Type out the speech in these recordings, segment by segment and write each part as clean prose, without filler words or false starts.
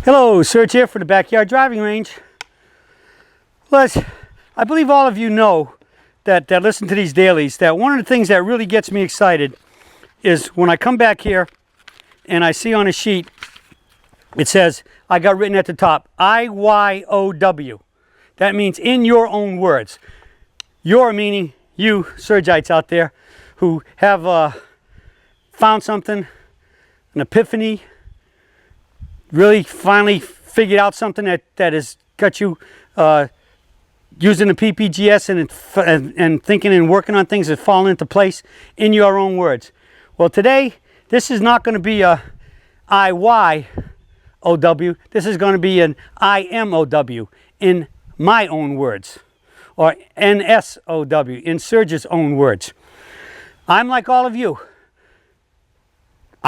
Hello, Serge here from the Backyard Driving Range. Les, I believe all of you know that listen to these dailies, that one of the things that really gets me excited is when I come back here and I see on a sheet, it says, I got written at the top, IYOW. That means in your own words. Your meaning you, Surgites out there, who have found something, an epiphany, really finally figured out something that has got you using the PPGS and thinking and working on things that fall into place in your own words. Well, today, this is not going to be a IYOW. This is going to be an IMOW, in my own words, or NSOW, in Serge's own words. I'm like all of you.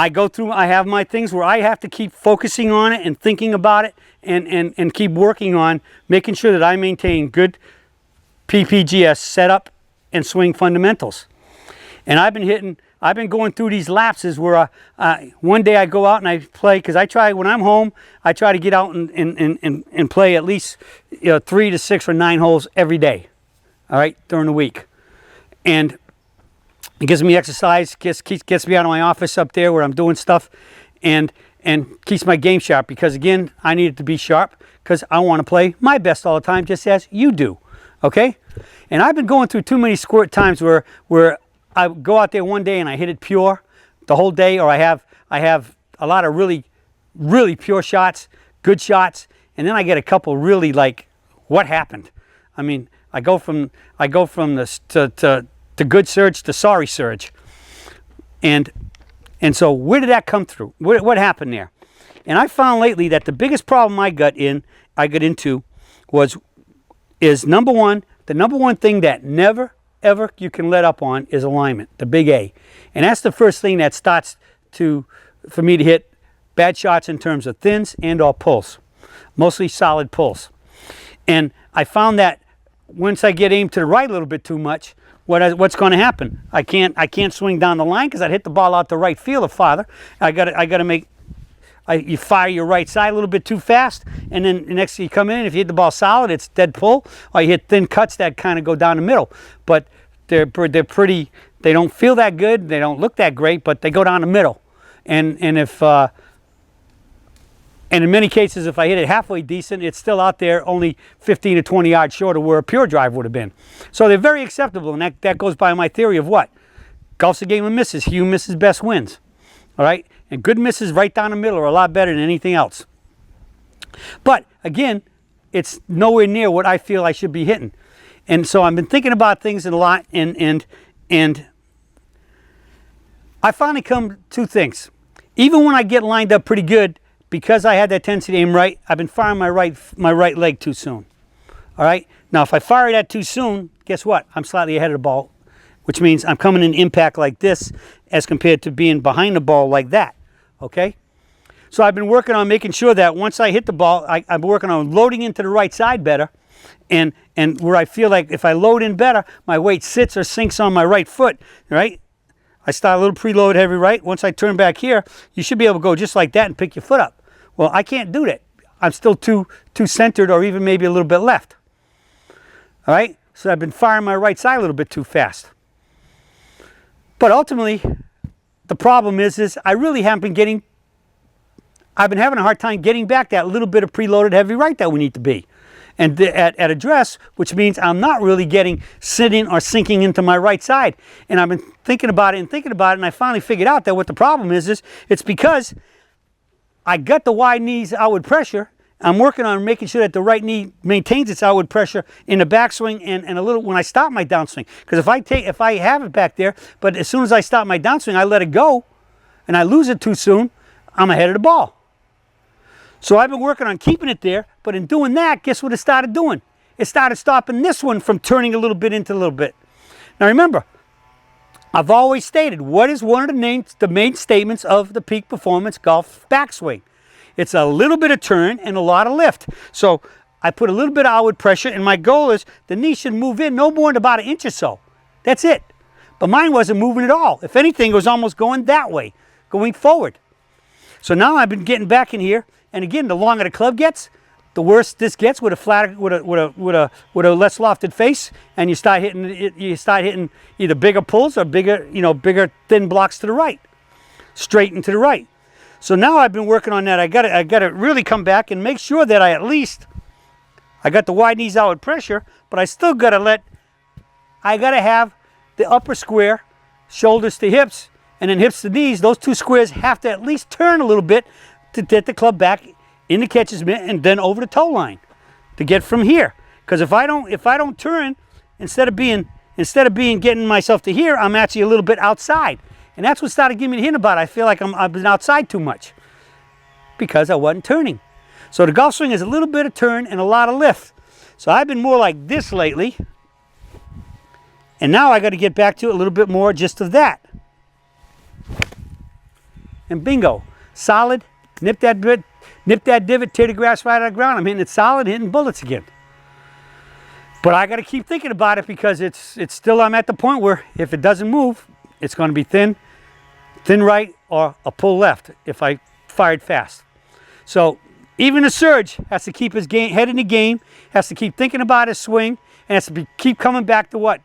I have my things where I have to keep focusing on it and thinking about it and keep working on making sure that I maintain good PPGS setup and swing fundamentals. And I've been going through these lapses where one day I go out and I play, because when I'm home, I try to get out and play at least 3 to 6 or 9 holes every day, all right, during the week. And it gives me exercise, gets me out of my office up there where I'm doing stuff, and keeps my game sharp, because again, I need it to be sharp because I want to play my best all the time, just as you do, okay? And I've been going through too many squirt times where I go out there one day and I hit it pure the whole day, or I have a lot of really, really pure shots, good shots, and then I get a couple really like, what happened? I mean, I go from this to good Surge to sorry Surge. And so where did that come through? What happened there? And I found lately that the biggest problem I got into is number one, the number one thing that never ever you can let up on is alignment, the big A. And that's the first thing that starts for me to hit bad shots in terms of thins and or pulls, mostly solid pulls. And I found that once I get aimed to the right a little bit too much, what's going to happen? I can't swing down the line because I'd hit the ball out the right field or farther. You fire your right side a little bit too fast, and then the next thing you come in, if you hit the ball solid, it's dead pull, or you hit thin cuts that kind of go down the middle. But they're pretty. They don't feel that good. They don't look that great, but they go down the middle. And in many cases, if I hit it halfway decent, it's still out there only 15 to 20 yards short of where a pure drive would have been. So they're very acceptable, and that goes by my theory of what? Golf's a game of misses. He who misses best wins. All right? And good misses right down the middle are a lot better than anything else. But, again, it's nowhere near what I feel I should be hitting. And so I've been thinking about things a lot, and I finally come to things. Even when I get lined up pretty good, because I had that tendency to aim right, I've been firing my right leg too soon. All right? Now, if I fire that too soon, guess what? I'm slightly ahead of the ball, which means I'm coming in impact like this as compared to being behind the ball like that. Okay? So I've been working on making sure that once I hit the ball, I'm working on loading into the right side better, and where I feel like if I load in better, my weight sits or sinks on my right foot, right? I start a little preload heavy right. Once I turn back here, you should be able to go just like that and pick your foot up. Well, I can't do that. I'm still too centered, or even maybe a little bit left. All right? So I've been firing my right side a little bit too fast. But ultimately, the problem is I really haven't been getting, I've been having a hard time getting back that little bit of preloaded heavy right that we need to be. And at address, which means I'm not really getting sitting or sinking into my right side. And I've been thinking about it, and I finally figured out that what the problem is it's because I got the wide knees outward pressure. I'm working on making sure that the right knee maintains its outward pressure in the backswing and a little when I stop my downswing. Because if I have it back there, but as soon as I stop my downswing, I let it go, and I lose it too soon, I'm ahead of the ball. So I've been working on keeping it there, but in doing that, guess what it started doing? It started stopping this one from turning a little bit into a little bit. Now remember, I've always stated, what is one of the main statements of the peak performance golf backswing? It's a little bit of turn and a lot of lift. So I put a little bit of outward pressure, and my goal is the knee should move in no more than about 1 inch or so. That's it. But mine wasn't moving at all. If anything, it was almost going that way, going forward. So now I've been getting back in here, And again, the longer the club gets, the worse this gets with a flatter, with a less lofted face, and you start hitting either bigger pulls or bigger thin blocks to the right, straight and to the right. So now I've been working on that. I got to really come back and make sure that I got the wide knees out with pressure, but I still got to have the upper square, shoulders to hips, and then hips to knees. Those two squares have to at least turn a little bit to get the club back in the catcher's mitt and then over the toe line to get from here. Because if I don't turn, instead of getting myself to here, I'm actually a little bit outside. And that's what started giving me the hint about it. I feel like I've been outside too much because I wasn't turning. So the golf swing is a little bit of turn and a lot of lift. So I've been more like this lately. And now I got to get back to a little bit more just of that. And bingo, solid, nip that divot, tear the grass right out of the ground. I'm hitting it solid, hitting bullets again. But I got to keep thinking about it because it's still, I'm at the point where if it doesn't move, it's going to be thin right or a pull left if I fired fast. So even a Surge has to keep his head in the game, has to keep thinking about his swing, and has to keep coming back to what?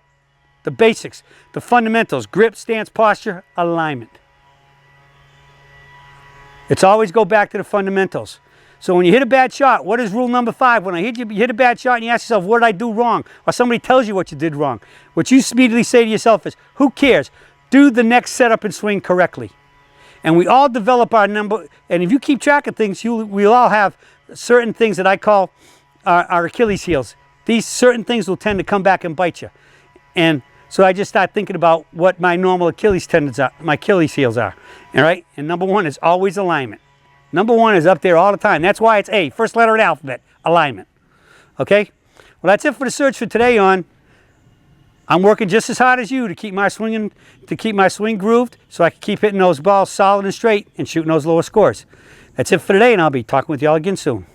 The basics, the fundamentals, grip, stance, posture, alignment. It's always go back to the fundamentals. So when you hit a bad shot, what is rule number 5? When you hit a bad shot and you ask yourself, what did I do wrong? Or somebody tells you what you did wrong. What you immediately say to yourself is, who cares? Do the next setup and swing correctly. And we all develop our number, and if you keep track of things, we'll all have certain things that I call our Achilles heels. These certain things will tend to come back and bite you. And so I just start thinking about what my normal Achilles tendons are, my Achilles heels are. All right? And number 1 is always alignment. Number 1 is up there all the time. That's why it's A, first letter of the alphabet, alignment. Okay? Well, that's it for the Surge for today on. I'm working just as hard as you to keep my swing grooved so I can keep hitting those balls solid and straight and shooting those lower scores. That's it for today, and I'll be talking with y'all again soon.